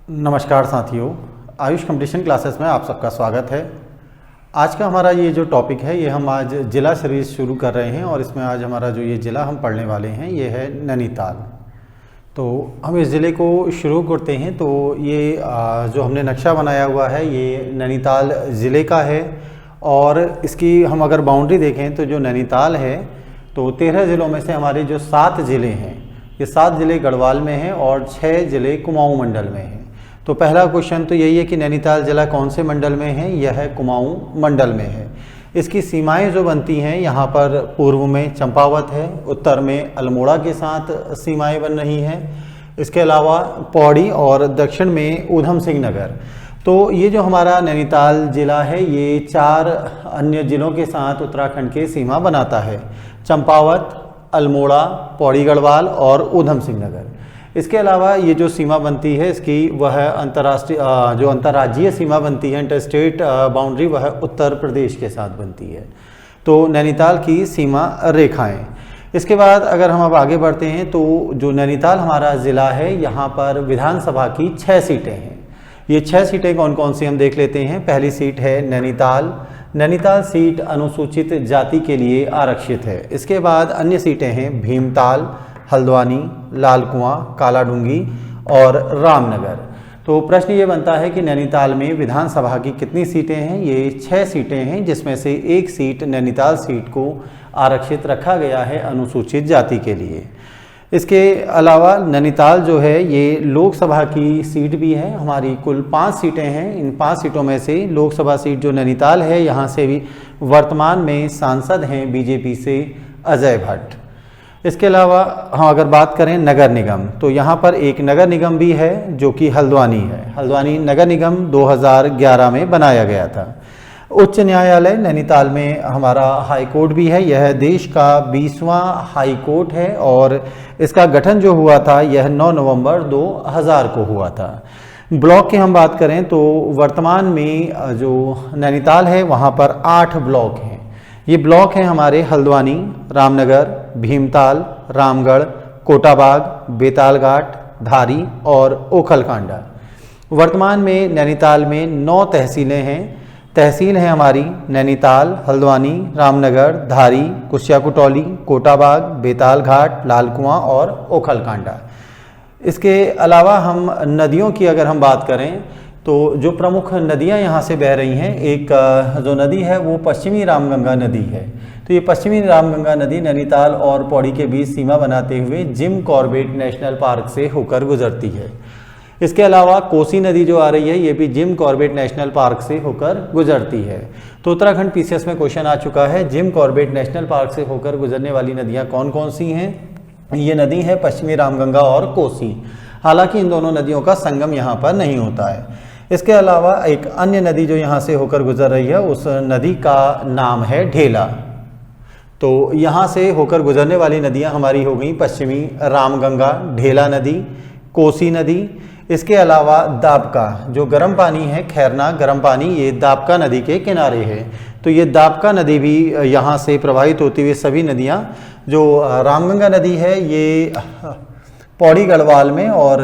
नमस्कार साथियों, Ayush competition classes में आप सबका स्वागत है। आज का हमारा ये जो टॉपिक है ये हम आज ज़िला सीरीज़ शुरू कर रहे हैं और इसमें आज हमारा जो ये ज़िला हम पढ़ने वाले हैं ये है नैनीताल। तो हम इस ज़िले को शुरू करते हैं। तो ये जो हमने नक्शा बनाया हुआ है ये नैनीताल ज़िले का है और इसकी हम अगर बाउंड्री देखें तो जो नैनीताल है तो 13 ज़िलों में से हमारे जो 7 ज़िले हैं ये 7 ज़िले गढ़वाल में हैं और 6 ज़िले कुमाऊं मंडल में हैं। तो पहला क्वेश्चन तो यही है कि नैनीताल ज़िला कौन से मंडल में है? यह है कुमाऊं मंडल में है। इसकी सीमाएं जो बनती हैं यहाँ पर पूर्व में चंपावत है, उत्तर में अल्मोड़ा के साथ सीमाएं बन रही हैं, इसके अलावा पौड़ी और दक्षिण में ऊधम सिंह नगर। तो ये जो हमारा नैनीताल ज़िला है ये 4 अन्य ज़िलों के साथ उत्तराखंड के सीमा बनाता है, चंपावत, अल्मोड़ा, पौड़ी गढ़वाल और ऊधम सिंह नगर। इसके अलावा ये जो सीमा बनती है इसकी वह अंतर्राष्ट्रीय जो अंतर्राज्यीय सीमा बनती है, इंटरस्टेट बाउंड्री, वह उत्तर प्रदेश के साथ बनती है। तो नैनीताल की सीमा रेखाएं। इसके बाद अगर हम अब आगे बढ़ते हैं तो जो नैनीताल हमारा ज़िला है यहाँ पर विधानसभा की 6 सीटें हैं। ये 6 सीटें कौन कौन सी हम देख लेते हैं। पहली सीट है नैनीताल। नैनीताल सीट अनुसूचित जाति के लिए आरक्षित है। इसके बाद अन्य सीटें हैं भीमताल, हल्द्वानी, लाल कुआं, कालाडूंगी और रामनगर। तो प्रश्न ये बनता है कि नैनीताल में विधानसभा की कितनी सीटें हैं? ये 6 सीटें हैं जिसमें से एक सीट नैनीताल सीट को आरक्षित रखा गया है अनुसूचित जाति के लिए। इसके अलावा नैनीताल जो है ये लोकसभा की सीट भी है। हमारी कुल 5 सीटें हैं। इन 5 सीटों में से लोकसभा सीट जो नैनीताल है यहाँ से भी वर्तमान में सांसद हैं बीजेपी से अजय भट्ट। इसके अलावा हम अगर बात करें नगर निगम तो यहाँ पर एक नगर निगम भी है जो कि हल्द्वानी है। हल्द्वानी नगर निगम 2011 में बनाया गया था। उच्च न्यायालय नैनीताल में हमारा हाई कोर्ट भी है। यह देश का 20वां हाई कोर्ट है और इसका गठन जो हुआ था यह 9 नवंबर 2000 को हुआ था। ब्लॉक की हम बात करें तो वर्तमान में जो नैनीताल है वहाँ पर 8 ब्लॉक हैं। ये ब्लॉक हैं हमारे हल्द्वानी, रामनगर, भीमताल, रामगढ़, कोटाबाग, बेतालघाट, धारी और ओखलकांडा। वर्तमान में नैनीताल में 9 तहसीलें हैं। तहसील हैं हमारी नैनीताल, हल्द्वानी, रामनगर, धारी, कुशियाकुटौली, कोटाबाग, बेतालघाट, लाल कुआं और ओखलकांडा। इसके अलावा हम नदियों की अगर हम बात करें तो जो प्रमुख नदियां यहाँ से बह रही हैं, एक जो नदी है वो पश्चिमी रामगंगा नदी है। तो ये पश्चिमी रामगंगा नदी नैनीताल और पौड़ी के बीच सीमा बनाते हुए जिम कॉर्बेट नेशनल पार्क से होकर गुजरती है। इसके अलावा कोसी नदी जो आ रही है ये भी जिम कॉर्बेट नेशनल पार्क से होकर गुजरती है। तो उत्तराखंड पीसीएस में क्वेश्चन आ चुका है, जिम कॉर्बेट नेशनल पार्क से होकर गुजरने वाली नदियाँ कौन कौन सी हैं? ये नदी है पश्चिमी रामगंगा और कोसी। हालांकि इन दोनों नदियों का संगम यहाँ पर नहीं होता है। इसके अलावा एक अन्य नदी जो यहाँ से होकर गुजर रही है उस नदी का नाम है ढेला। तो यहाँ से होकर गुजरने वाली नदियाँ हमारी हो गई पश्चिमी रामगंगा, ढेला नदी, कोसी नदी। इसके अलावा दाबका जो गर्म पानी है, खैरना गर्म पानी, ये दाबका नदी के किनारे है। तो ये दाबका नदी भी यहाँ से प्रवाहित होती हुई सभी नदियाँ, जो रामगंगा नदी है ये पौड़ी गढ़वाल में और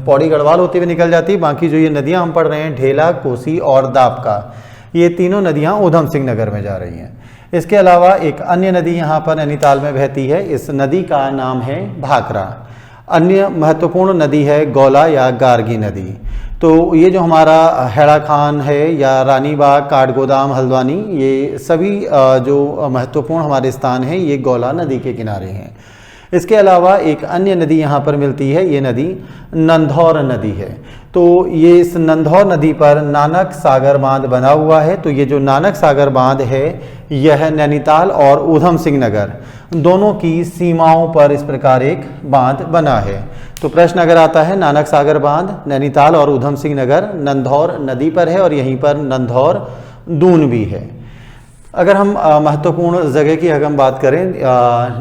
पौड़ी गढ़वाल होते हुए निकल जाती है। बाकी जो ये नदियाँ हम पढ़ रहे हैं ढेला, कोसी और दाबका, ये तीनों नदियाँ ऊधम सिंह नगर में जा रही हैं। इसके अलावा एक अन्य नदी यहाँ पर नैनीताल में बहती है। इस नदी का नाम है भाखरा। अन्य महत्वपूर्ण नदी है गौला या गार्गी नदी। तो ये जो हमारा हैड़ा खान है या रानीबाग, काठगोदाम, हल्द्वानी, ये सभी जो महत्वपूर्ण हमारे स्थान हैं ये गौला नदी के किनारे हैं। इसके अलावा एक अन्य नदी यहाँ पर मिलती है, ये नदी नंधौर नदी है। तो ये इस नंधौर नदी पर नानक सागर बांध बना हुआ है। तो ये जो नानक सागर बांध है यह नैनीताल और ऊधम सिंह नगर दोनों की सीमाओं पर इस प्रकार एक बांध बना है। तो प्रश्न अगर आता है नानक सागर बांध नैनीताल और ऊधम सिंह नगर नंधौर नदी पर है और यहीं पर नंधौर दून भी है। अगर हम महत्वपूर्ण जगह की अगर हम बात करें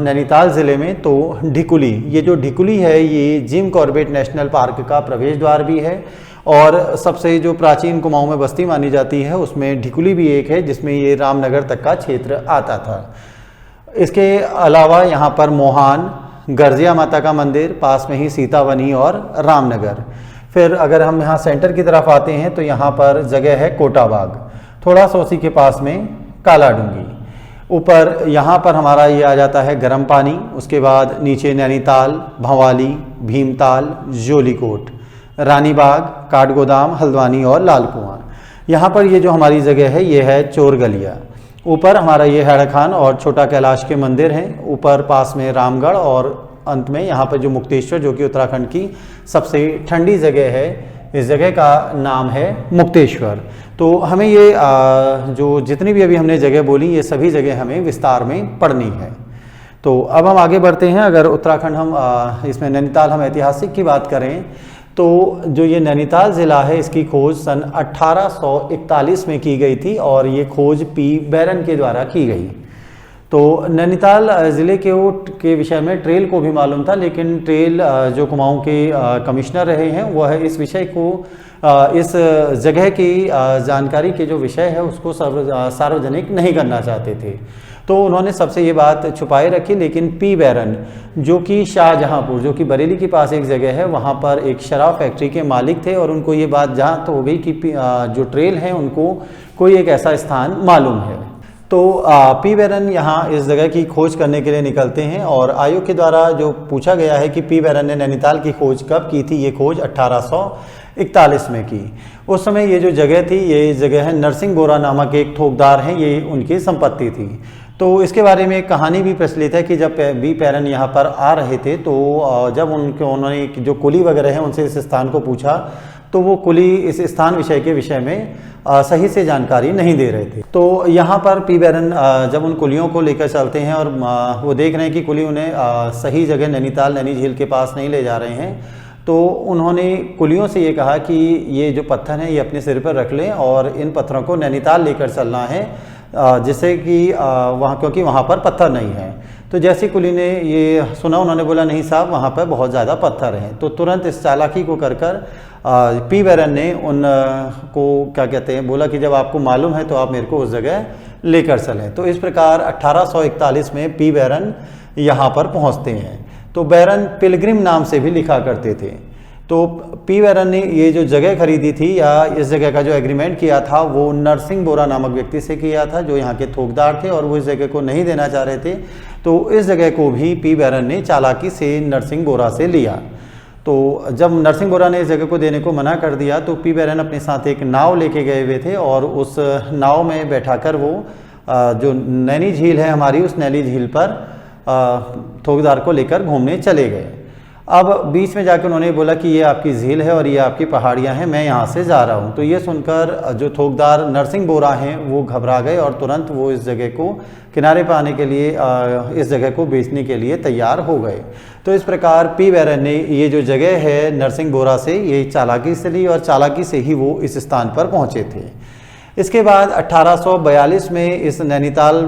नैनीताल ज़िले में तो ढिकुली, ये जो ढिकुली है ये जिम कॉर्बेट नेशनल पार्क का प्रवेश द्वार भी है और सबसे जो प्राचीन कुमाऊं में बस्ती मानी जाती है उसमें ढिकुली भी एक है जिसमें ये रामनगर तक का क्षेत्र आता था। इसके अलावा यहाँ पर मोहान, गर्जिया माता का मंदिर, पास में ही सीतावनी और रामनगर। फिर अगर हम यहाँ सेंटर की तरफ आते हैं तो यहाँ पर जगह है कोटा बाग, थोड़ा सा उसी के पास में काला डूंगी। ऊपर यहाँ पर हमारा ये आ जाता है गर्म पानी, उसके बाद नीचे नैनीताल, भंवाली, भीमताल, जोलीकोट, रानीबाग, काठगोदाम, हल्द्वानी और लाल कुआं। यहाँ पर ये जो हमारी जगह है ये है चोर गलिया। ऊपर हमारा ये हैदर खान और छोटा कैलाश के मंदिर हैं, ऊपर पास में रामगढ़ और अंत में यहाँ पर जो मुक्तेश्वर, जो कि उत्तराखंड की सबसे ठंडी जगह है, इस जगह का नाम है मुक्तेश्वर। तो हमें ये जो जितनी भी अभी हमने जगह बोली, ये सभी जगह हमें विस्तार में पढ़नी है। तो अब हम आगे बढ़ते हैं। अगर उत्तराखंड हम इसमें नैनीताल हम ऐतिहासिक की बात करें तो जो ये नैनीताल ज़िला है इसकी खोज सन 1841 में की गई थी और ये खोज पी बैरन के द्वारा की गई। तो नैनीताल ज़िले के विषय में ट्रेल को भी मालूम था, लेकिन ट्रेल जो कुमाऊं के कमिश्नर रहे हैं वह इस विषय को, इस जगह की जानकारी के जो विषय है उसको सार्वजनिक नहीं करना चाहते थे। तो उन्होंने सबसे ये बात छुपाए रखी। लेकिन पी बैरन जो कि शाहजहांपुर, जो कि बरेली के पास एक जगह है, वहाँ पर एक शराब फैक्ट्री के मालिक थे और उनको ये बात जहाँ तो हो गई कि जो ट्रेल हैं उनको कोई एक ऐसा स्थान मालूम है। तो पी बैरन यहाँ इस जगह की खोज करने के लिए निकलते हैं और आयोग के द्वारा जो पूछा गया है कि पी बैरन ने नैनीताल की खोज कब की थी, ये खोज 1841 में की। उस समय ये जो जगह थी, ये जगह है नरसिंह बोरा नामक एक थोकदार हैं, ये उनकी संपत्ति थी। तो इसके बारे में एक कहानी भी प्रचलित है कि जब पी बैरन यहाँ पर आ रहे थे तो जब उन्होंने जो कुली वगैरह हैं उनसे इस स्थान को पूछा तो वो कुली इस स्थान विषय के विषय में सही से जानकारी नहीं दे रहे थे। तो यहाँ पर पी बैरन जब उन कुलियों को लेकर चलते हैं और वो देख रहे हैं कि कुली उन्हें सही जगह नैनीताल नैनी झील के पास नहीं ले जा रहे हैं, तो उन्होंने कुलियों से ये कहा कि ये जो पत्थर हैं ये अपने सिर पर रख लें और इन पत्थरों को नैनीताल लेकर चलना है, जिससे कि वहाँ, क्योंकि वहाँ पर पत्थर नहीं है। तो जैसे कुली ने ये सुना, उन्होंने बोला नहीं साहब वहाँ पर बहुत ज़्यादा पत्थर हैं। तो तुरंत इस चालाकी को कर पी बैरन ने उन को क्या कहते हैं बोला कि जब आपको मालूम है तो आप मेरे को उस जगह लेकर चलें। तो इस प्रकार 1841 में पी बैरन यहाँ पर पहुँचते हैं। तो बैरन पिलग्रिम नाम से भी लिखा करते थे। तो पी बैरन ने ये जो जगह खरीदी थी या इस जगह का जो एग्रीमेंट किया था वो नरसिंह बोरा नामक व्यक्ति से किया था, जो यहाँ के थोकदार थे और वो इस जगह को नहीं देना चाह रहे थे। तो इस जगह को भी पी बैरन ने चालाकी से नरसिंह बोरा से लिया। तो जब नरसिंह बोरा ने इस जगह को देने को मना कर दिया तो पी बैरन अपने साथ एक नाव लेके गए हुए थे और उस नाव में बैठाकर वो जो नैनी झील है हमारी, उस नैनी झील पर थोकदार को लेकर घूमने चले गए। अब बीच में जाकर उन्होंने बोला कि ये आपकी झील है और ये आपकी पहाड़ियाँ हैं, मैं यहाँ से जा रहा हूँ। तो ये सुनकर जो थोकदार नरसिंह बोरा हैं वो घबरा गए और तुरंत वो इस जगह को किनारे पर आने के लिए, इस जगह को बेचने के लिए तैयार हो गए। तो इस प्रकार पी बैरन ने ये जो जगह है नरसिंह बोरा से ये चालाकी से ली और चालाकी से ही वो इस स्थान पर पहुँचे थे। इसके बाद 1842 में इस नैनीताल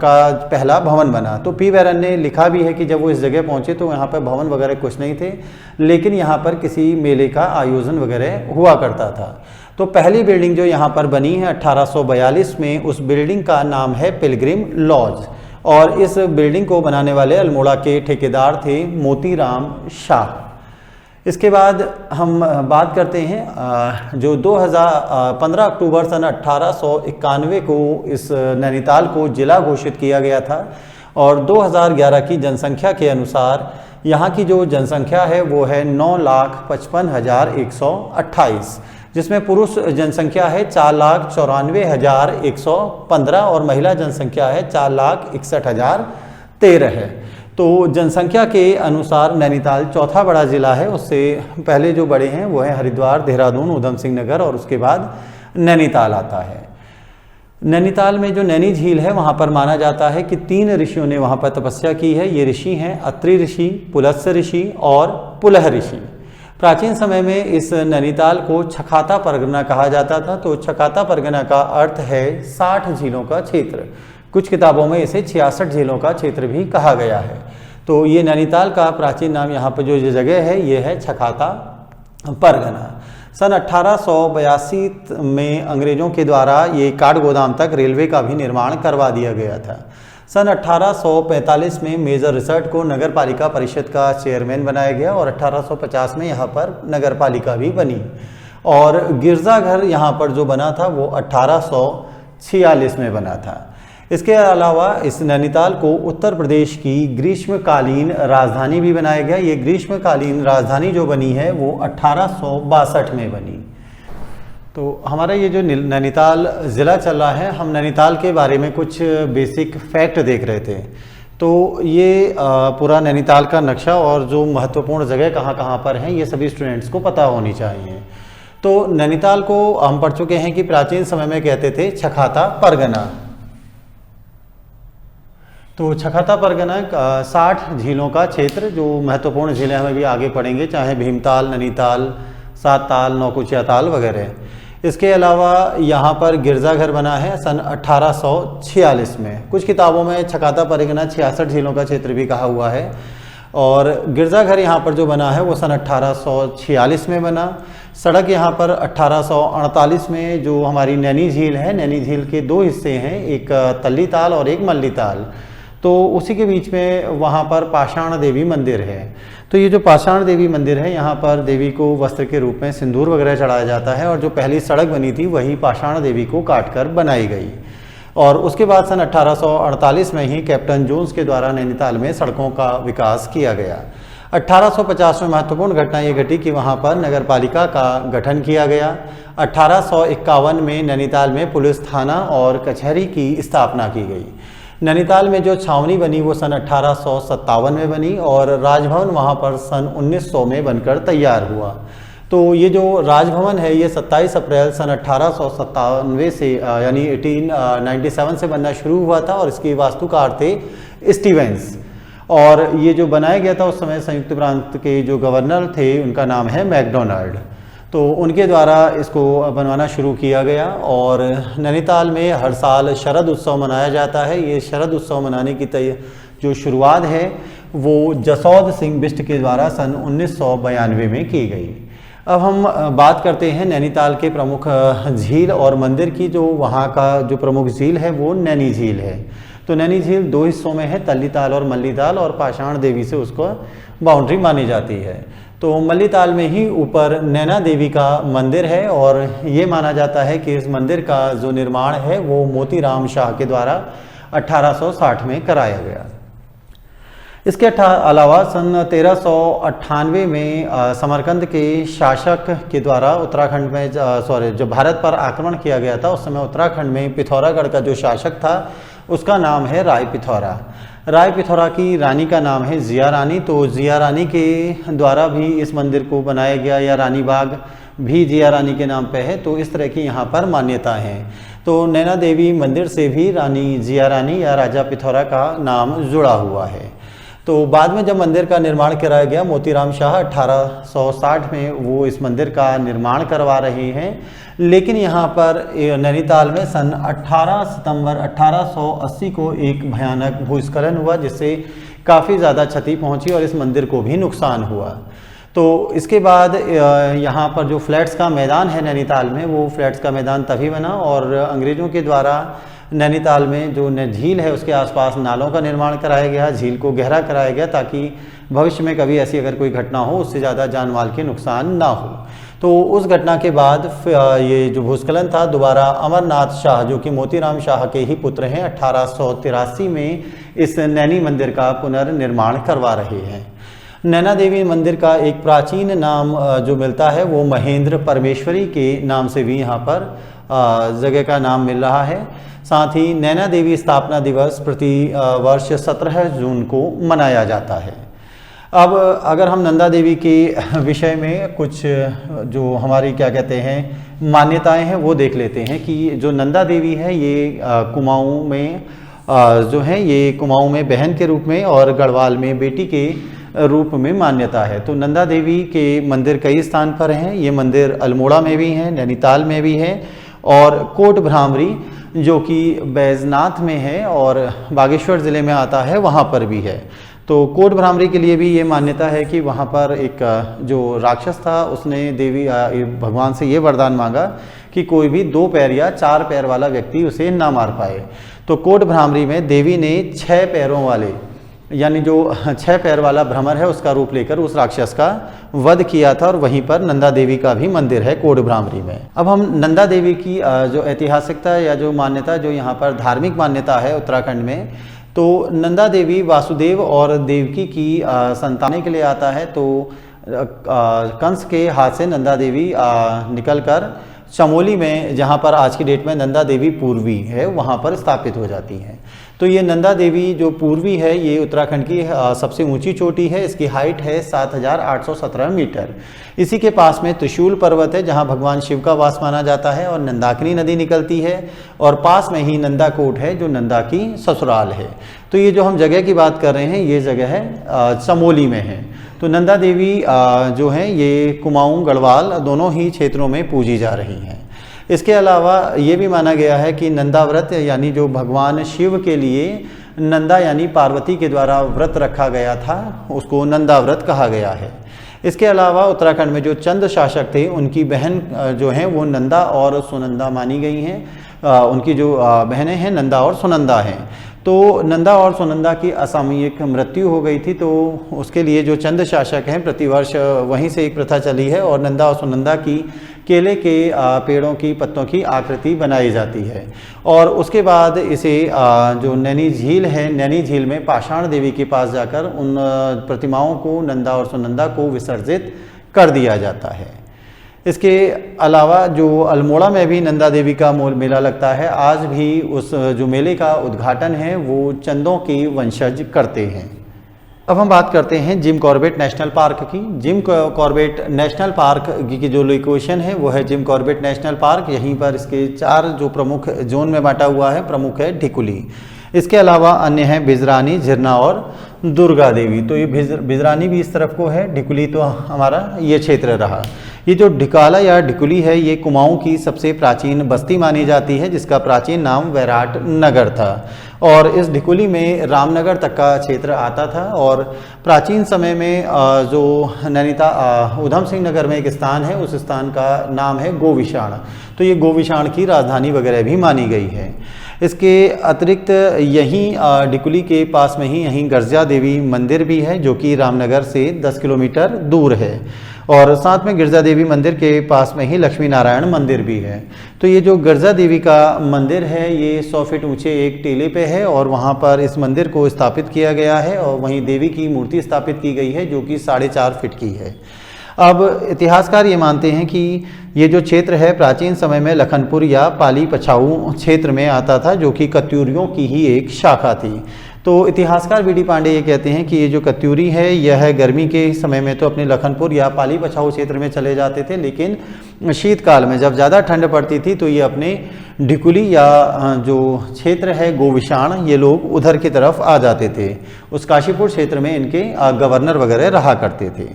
का पहला भवन बना। तो पी बैरन ने लिखा भी है कि जब वो इस जगह पहुंचे तो यहाँ पर भवन वगैरह कुछ नहीं थे, लेकिन यहाँ पर किसी मेले का आयोजन वगैरह हुआ करता था। तो पहली बिल्डिंग जो यहाँ पर बनी है 1842 में, उस बिल्डिंग का नाम है पिलग्रिम लॉज और इस बिल्डिंग को बनाने वाले अल्मोड़ा के ठेकेदार थे मोतीराम शाह। इसके बाद हम बात करते हैं जो 15 अक्टूबर सन 1891 को इस नैनीताल को जिला घोषित किया गया था और 2011 की जनसंख्या के अनुसार यहाँ की जो जनसंख्या है वो है 9,55,128, जिसमें पुरुष जनसंख्या है 4,94,115 और महिला जनसंख्या है 4,61,013 है। तो जनसंख्या के अनुसार नैनीताल चौथा बड़ा ज़िला है। उससे पहले जो बड़े हैं वो है हरिद्वार, देहरादून, उधम सिंह नगर और उसके बाद नैनीताल आता है। नैनीताल में जो नैनी झील है वहाँ पर माना जाता है कि 3 ऋषियों ने वहाँ पर तपस्या की है। ये ऋषि हैं अत्रि ऋषि, पुलस्त्य ऋषि और पुलह ऋषि। प्राचीन समय में इस नैनीताल को छखाता परगना कहा जाता था। तो छखाता परगना का अर्थ है 60 झीलों का क्षेत्र। कुछ किताबों में इसे 66 झीलों का क्षेत्र भी कहा गया है। तो ये नैनीताल का प्राचीन नाम, यहाँ पर जो जगह है ये है छखाता परगना। सन 1882 में अंग्रेजों के द्वारा ये काठगोदाम तक रेलवे का भी निर्माण करवा दिया गया था। सन 1845 में मेजर रिसर्ट को नगर पालिका परिषद का चेयरमैन बनाया गया और 1850 में यहाँ पर नगर पालिका भी बनी। और गिरजाघर यहाँ पर जो बना था वो 1846 में बना था। इसके अलावा इस नैनीताल को उत्तर प्रदेश की ग्रीष्मकालीन राजधानी भी बनाया गया। ये ग्रीष्मकालीन राजधानी जो बनी है वो 1862 में बनी। तो हमारा ये जो नैनीताल ज़िला चल रहा है, हम नैनीताल के बारे में कुछ बेसिक फैक्ट देख रहे थे। तो ये पूरा नैनीताल का नक्शा और जो महत्वपूर्ण जगह कहाँ कहाँ पर हैं ये सभी स्टूडेंट्स को पता होनी चाहिए। तो नैनीताल को हम पढ़ चुके हैं कि प्राचीन समय में कहते थे छखाता परगना। तो छखाता परगना 60 झीलों का क्षेत्र, जो महत्वपूर्ण झीलें हमें भी आगे पढ़ेंगे, चाहे भीमताल, नैनीताल, सात ताल, नौकुचिया ताल वगैरह। इसके अलावा यहाँ पर गिरजाघर बना है सन 1846 में। कुछ किताबों में छखाता परगना 66 झीलों का क्षेत्र भी कहा हुआ है। और गिरजाघर यहाँ पर जो बना है वो सन 1846 में बना। सड़क यहाँ पर 1848 में जो हमारी नैनी झील है, नैनी झील के दो हिस्से हैं, एक तल्ली ताल और एक मल्ली ताल। तो उसी के बीच में वहाँ पर पाषाण देवी मंदिर है। तो ये जो पाषाण देवी मंदिर है, यहाँ पर देवी को वस्त्र के रूप में सिंदूर वगैरह चढ़ाया जाता है। और जो पहली सड़क बनी थी वही पाषाण देवी को काटकर बनाई गई। और उसके बाद सन 1848 में ही कैप्टन जोन्स के द्वारा नैनीताल में सड़कों का विकास किया गया। 1850 में महत्वपूर्ण घटना ये घटी कि वहाँ पर नगर पालिका का गठन किया गया। 1851 में नैनीताल में पुलिस थाना और कचहरी की स्थापना की गई। नैनीताल में जो छावनी बनी वो सन 1857 में बनी और राजभवन वहाँ पर सन 1900 में बनकर तैयार हुआ। तो ये जो राजभवन है ये 27 अप्रैल सन 1897 से यानी 1897 से बनना शुरू हुआ था। और इसके वास्तुकार थे स्टीवेंस। और ये जो बनाया गया था उस समय संयुक्त प्रांत के जो गवर्नर थे उनका नाम है मैकडोनाल्ड। तो उनके द्वारा इसको बनवाना शुरू किया गया। और नैनीताल में हर साल शरद उत्सव मनाया जाता है। ये शरद उत्सव मनाने की जो शुरुआत है वो जसौद सिंह बिष्ट के द्वारा सन 1992 में की गई। अब हम बात करते हैं नैनीताल के प्रमुख झील और मंदिर की। जो वहाँ का जो प्रमुख झील है वो नैनी झील है। तो नैनी झील दो हिस्सों में है, तल्ली ताल और मल्ली ताल, और पाषाण देवी से उसको बाउंड्री मानी जाती है। तो मल्ली ताल में ही ऊपर नैना देवी का मंदिर है। और ये माना जाता है कि इस मंदिर का जो निर्माण है वो मोतीराम शाह के द्वारा 1860 में कराया गया। इसके अलावा सन 1398 में समरकंद के शासक के द्वारा उत्तराखंड में जो भारत पर आक्रमण किया गया था उस समय उत्तराखंड में पिथौरागढ़ का जो शासक था उसका नाम है राय पिथौरा। राय पिथौरा की रानी का नाम है जिया रानी। तो जिया रानी के द्वारा भी इस मंदिर को बनाया गया, या रानी बाग भी जिया रानी के नाम पे है। तो इस तरह की यहाँ पर मान्यता है। तो नैना देवी मंदिर से भी रानी जिया रानी या राजा पिथौरा का नाम जुड़ा हुआ है। तो बाद में जब मंदिर का निर्माण कराया गया, मोतीराम शाह 1860 में वो इस मंदिर का निर्माण करवा रहे हैं। लेकिन यहाँ पर नैनीताल में सन 18 सितंबर 1880 को एक भयानक भूस्खलन हुआ जिससे काफ़ी ज़्यादा क्षति पहुँची और इस मंदिर को भी नुकसान हुआ। तो इसके बाद यहाँ पर जो फ्लैट्स का मैदान है नैनीताल में, वो फ्लैट्स का मैदान तभी बना और अंग्रेज़ों के द्वारा नैनीताल में जो झील है उसके आसपास नालों का निर्माण कराया गया, झील को गहरा कराया गया ताकि भविष्य में कभी ऐसी अगर कोई घटना हो उससे ज़्यादा जान माल के नुकसान ना हो। तो उस घटना के बाद ये जो भूस्खलन था दोबारा अमरनाथ शाह जो कि मोतीराम शाह के ही पुत्र हैं 1883 में इस नैनी मंदिर का पुनर्निर्माण करवा रहे हैं। नैना देवी मंदिर का एक प्राचीन नाम जो मिलता है वो महेंद्र परमेश्वरी के नाम से भी यहाँ पर जगह का नाम मिल रहा है। साथ ही नैना देवी स्थापना दिवस प्रति वर्ष 17 जून को मनाया जाता है। अब अगर हम नंदा देवी के विषय में कुछ जो हमारी क्या कहते हैं मान्यताएं हैं वो देख लेते हैं कि जो नंदा देवी है ये कुमाऊं में जो है ये कुमाऊं में बहन के रूप में और गढ़वाल में बेटी के रूप में मान्यता है। तो नंदा देवी के मंदिर कई स्थान पर हैं। ये मंदिर अल्मोड़ा में भी हैं, नैनीताल में भी है और कोट भ्रामरी जो कि बैजनाथ में है और बागेश्वर ज़िले में आता है वहाँ पर भी है। तो कोट भ्रामरी के लिए भी ये मान्यता है कि वहाँ पर एक जो राक्षस था उसने देवी भगवान से ये वरदान मांगा कि कोई भी 2 पैर या 4 पैर वाला व्यक्ति उसे ना मार पाए। तो कोट भ्रामरी में देवी ने 6 पैरों वाले, यानी जो 6 पैर वाला भ्रमर है उसका रूप लेकर उस राक्षस का वध किया था, और वहीं पर नंदा देवी का भी मंदिर है कोट भ्रामरी में। अब हम नंदा देवी की जो ऐतिहासिकता या जो मान्यता, जो यहाँ पर धार्मिक मान्यता है उत्तराखंड में, तो नंदा देवी वासुदेव और देवकी की संतान के लिए आता है। तो कंस के हाथ से नंदा देवी निकलकर चमोली में, जहाँ पर आज की डेट में नंदा देवी पूर्वी है, वहाँ पर स्थापित हो जाती हैं। तो ये नंदा देवी जो पूर्वी है, ये उत्तराखंड की सबसे ऊंची चोटी है। इसकी हाइट है 7,817 मीटर। इसी के पास में त्रिशूल पर्वत है, जहाँ भगवान शिव का वास माना जाता है, और नंदाकिनी नदी निकलती है, और पास में ही नंदा कोट है जो नंदा की ससुराल है। तो ये जो हम जगह की बात कर रहे हैं, ये जगह है चमोली में है। तो नंदा देवी जो है ये कुमाऊं गढ़वाल दोनों ही क्षेत्रों में पूजी जा रही हैं। इसके अलावा ये भी माना गया है कि नंदा व्रत, यानी जो भगवान शिव के लिए नंदा यानी पार्वती के द्वारा व्रत रखा गया था, उसको नंदा व्रत कहा गया है। इसके अलावा उत्तराखंड में जो चंद शासक थे, उनकी बहन जो हैं वो नंदा और सुनंदा मानी गई हैं। उनकी जो बहनें हैं नंदा और सुनंदा हैं। तो नंदा और सुनंदा की असामयिक मृत्यु हो गई थी, तो उसके लिए जो चंद शासक हैं, प्रतिवर्ष वहीं से एक प्रथा चली है, और नंदा और सुनंदा की केले के पेड़ों की पत्तों की आकृति बनाई जाती है। और उसके बाद इसे जो नैनी झील है, नैनी झील में पाषाण देवी के पास जाकर उन प्रतिमाओं को, नंदा और सुनंदा को विसर्जित कर दिया जाता है। इसके अलावा जो अल्मोड़ा में भी नंदा देवी का मेला लगता है, आज भी उस जो मेले का उद्घाटन है वो चंदों के वंशज करते हैं। अब हम बात करते हैं जिम कॉर्बेट नेशनल पार्क की। जिम कॉर्बेट नेशनल पार्क की जो लोकेशन है वो है जिम कॉर्बेट नेशनल पार्क। यहीं पर इसके 4 जो प्रमुख जोन में बांटा हुआ है। प्रमुख है ढिकुली, इसके अलावा अन्य हैं बिजरानी, झिरना और दुर्गा देवी। तो ये बिजरानी भी इस तरफ को है, ढिकुली तो हमारा ये क्षेत्र रहा। ये जो ढिकाला या ढिकुली है, ये कुमाऊं की सबसे प्राचीन बस्ती मानी जाती है, जिसका प्राचीन नाम वैराट नगर था। और इस ढिकुली में रामनगर तक का क्षेत्र आता था। और प्राचीन समय में जो नैनीताल उधम सिंह नगर में एक स्थान है, उस स्थान का नाम है गोविशाण। तो ये गोविशाण की राजधानी वगैरह भी मानी गई है। इसके अतिरिक्त यहीं ढिकुली के पास में ही यहीं गर्जा देवी मंदिर भी है, जो कि रामनगर से 10 किलोमीटर दूर है। और साथ में गिरजा देवी मंदिर के पास में ही लक्ष्मी नारायण मंदिर भी है। तो ये जो गिरजा देवी का मंदिर है, ये 100 फीट ऊंचे एक टीले पे है, और वहाँ पर इस मंदिर को स्थापित किया गया है। और वहीं देवी की मूर्ति स्थापित की गई है, जो कि 4.5 फीट की है। अब इतिहासकार ये मानते हैं कि ये जो क्षेत्र है प्राचीन समय में लखनपुर या पाली पछाऊ क्षेत्र में आता था, जो कि कत्यूरियों की ही एक शाखा थी। तो इतिहासकार बी डी पांडे ये कहते हैं कि ये जो कत्यूरी है, यह गर्मी के समय में तो अपने लखनपुर या पाली पछाऊ क्षेत्र में चले जाते थे, लेकिन शीतकाल में जब ज़्यादा ठंड पड़ती थी तो ये अपने ढिकुली या जो क्षेत्र है गोविशाण, ये लोग उधर की तरफ आ जाते थे। उस काशीपुर क्षेत्र में इनके गवर्नर वगैरह रहा करते थे।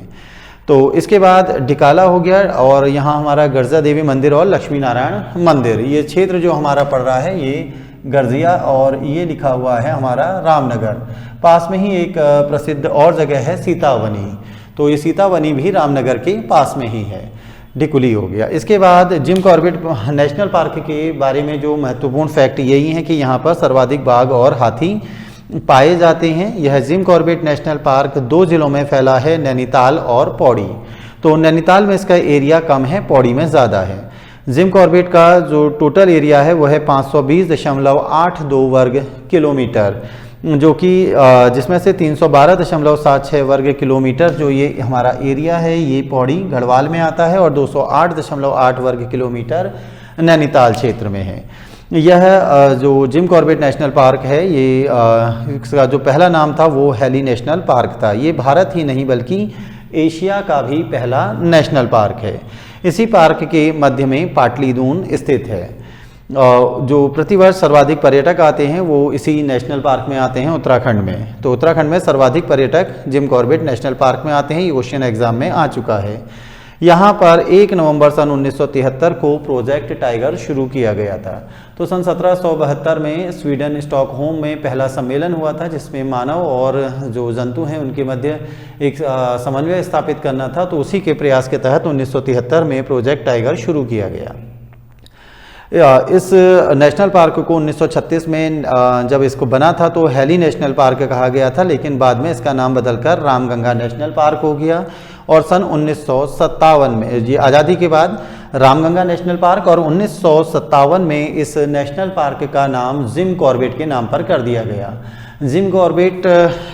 तो इसके बाद ढिकाला हो गया, और यहाँ हमारा गर्जा देवी मंदिर और लक्ष्मी नारायण मंदिर। ये क्षेत्र जो हमारा पड़ रहा है ये गर्जिया, और ये लिखा हुआ है हमारा रामनगर। पास में ही एक प्रसिद्ध और जगह है सीतावनी। तो ये सीतावनी भी रामनगर के पास में ही है। ढिकुली हो गया। इसके बाद जिम कॉर्बेट नेशनल पार्क के बारे में जो महत्वपूर्ण फैक्ट यही है कि यहाँ पर सर्वाधिक बाघ और हाथी पाए जाते हैं। यह जिम कॉर्बेट नेशनल पार्क 2 जिलों में फैला है, नैनीताल और पौड़ी। तो नैनीताल में इसका एरिया कम है, पौड़ी में ज़्यादा है। जिम कॉर्बेट का जो टोटल एरिया है वह है 520.82 वर्ग किलोमीटर, जो कि जिसमें से 312.76 वर्ग किलोमीटर जो ये हमारा एरिया है ये पौड़ी गढ़वाल में आता है, और 208.8 वर्ग किलोमीटर नैनीताल क्षेत्र में है। यह जो जिम कॉर्बेट नेशनल पार्क है, ये इसका जो पहला नाम था वो हैली नेशनल पार्क था। ये भारत ही नहीं बल्कि एशिया का भी पहला नेशनल पार्क है। इसी पार्क के मध्य में पाटलीदून स्थित है। जो प्रतिवर्ष सर्वाधिक पर्यटक आते हैं वो इसी नेशनल पार्क में आते हैं उत्तराखंड में। तो उत्तराखंड में सर्वाधिक पर्यटक जिम कॉर्बेट नेशनल पार्क में आते हैं। ये क्वेश्चन एग्जाम में आ चुका है। यहाँ पर 1 नवंबर सन 1973 को प्रोजेक्ट टाइगर शुरू किया गया था। तो सन 1772 में स्वीडन स्टॉकहोम में पहला सम्मेलन हुआ था, जिसमें मानव और जो जंतु हैं उनके मध्य एक समन्वय स्थापित करना था। तो उसी के प्रयास के तहत 1973 में प्रोजेक्ट टाइगर शुरू किया गया। इस नेशनल पार्क को 1936 में जब इसको बना था तो हैली नेशनल पार्क कहा गया था, लेकिन बाद में इसका नाम बदलकर रामगंगा नेशनल पार्क हो गया। और सन 1957 में, ये आज़ादी के बाद रामगंगा नेशनल पार्क, और 1957 में इस नेशनल पार्क का नाम जिम कॉर्बेट के नाम पर कर दिया गया। जिम कॉर्बेट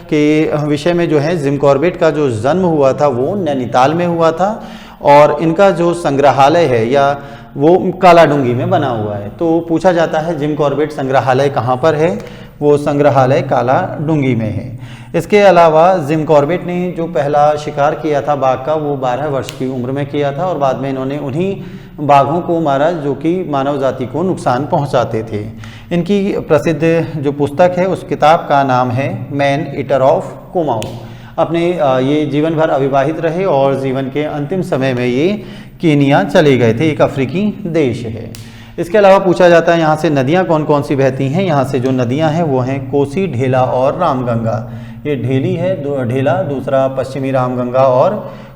के विषय में जो है, जिम कॉर्बेट का जो जन्म हुआ था वो नैनीताल में हुआ था, और इनका जो संग्रहालय है या वो कालाडूंगी में बना हुआ है। तो पूछा जाता है जिम कॉर्बेट संग्रहालय कहाँ पर है, वो संग्रहालय कालाडूंगी में है। इसके अलावा जिम कॉर्बेट ने जो पहला शिकार किया था बाघ का, वो 12 वर्ष की उम्र में किया था, और बाद में इन्होंने उन्हीं बाघों को मारा जो कि मानव जाति को नुकसान पहुंचाते थे। इनकी प्रसिद्ध जो पुस्तक है उस किताब का नाम है मैन ईटर ऑफ कुमाऊं। अपने ये जीवन भर अविवाहित रहे और जीवन के अंतिम समय में ये कीनिया चले गए थे, एक अफ्रीकी देश है। इसके अलावा पूछा जाता है यहाँ से नदियाँ कौन कौन सी बहती हैं। यहाँ से जो नदियाँ हैं वो हैं कोसी, ढेला और रामगंगा। ये ढेली है, ढेला, दूसरा पश्चिमी रामगंगा और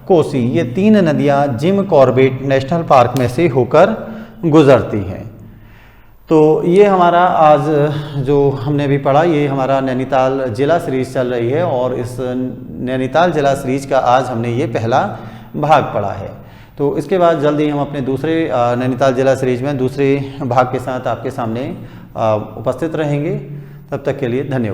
कोसी, ये 3 नदियाँ जिम कॉर्बेट नेशनल पार्क में से होकर गुजरती हैं। तो ये हमारा आज जो हमने भी पढ़ा, ये हमारा नैनीताल जिला सीरीज चल रही है, और इस नैनीताल जिला सीरीज का आज हमने ये पहला भाग पढ़ा है। तो इसके बाद जल्दी हम अपने दूसरे नैनीताल जिला सीरीज में दूसरे भाग के साथ आपके सामने उपस्थित रहेंगे। तब तक के लिए धन्यवाद।